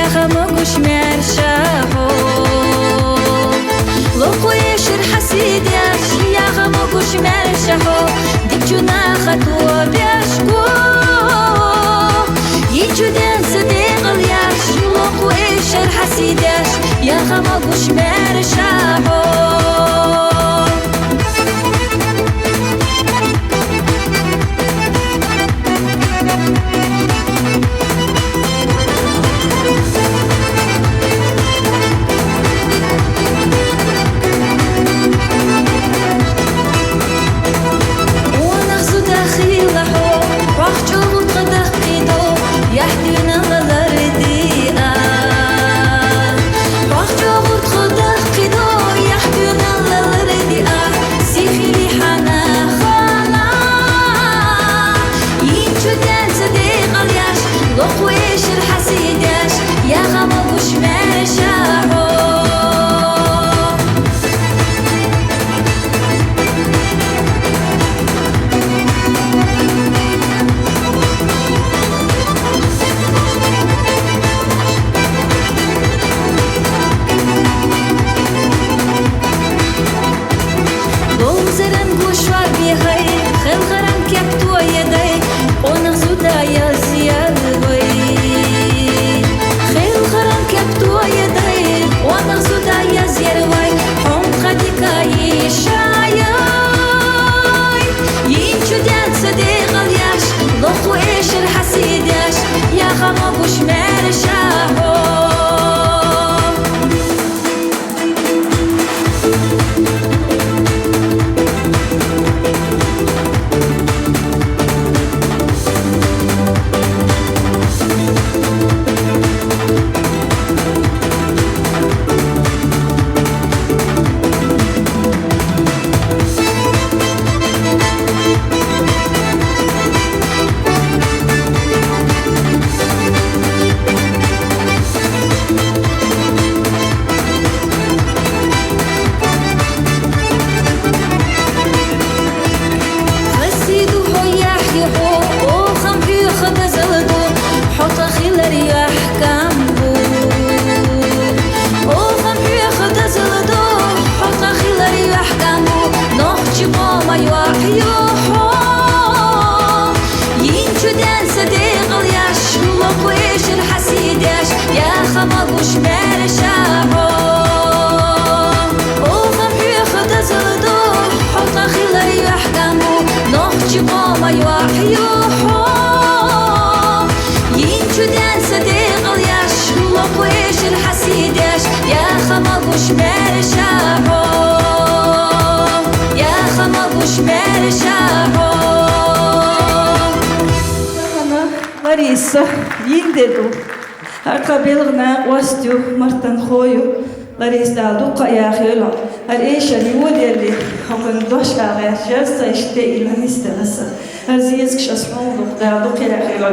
خموش مرشاهو لقويش الحسيد يا خموش مرشاهو ديكونا خطوة بيشكو يجودن صديق الياش لقويش الحسيد يا خموش مرشاهو لقويش الحسيداش يا غموش مرشاهو Dolmzeren kuşvar bir hay Kılgıran kep tuayeday Onun zudaya ziyarvay Kılgıran kep tuayeday Onun zudaya ziyarvay Hom kadikayi şayay Yinçuden sıdığıl yaş Loku eşir hasidaş Ya gamabuş merşaho خموش مرشاهو وغم ياخد زلدو حط خيلر يحكمو نخجي قوما يوحيوحو ينجدان صديق الياش لقويش الحسيداش يا خموش مرشاهو يا خموش مرشاهو أنا Лариса ينددو قبلنا وستو مرتن خويو لاريسا دوقا يا خيلا الإيش اليولي اللي هم ندوش على جالسة يشتاق إلى نستلسا هزيزك شاسمون دوقا يا خيلا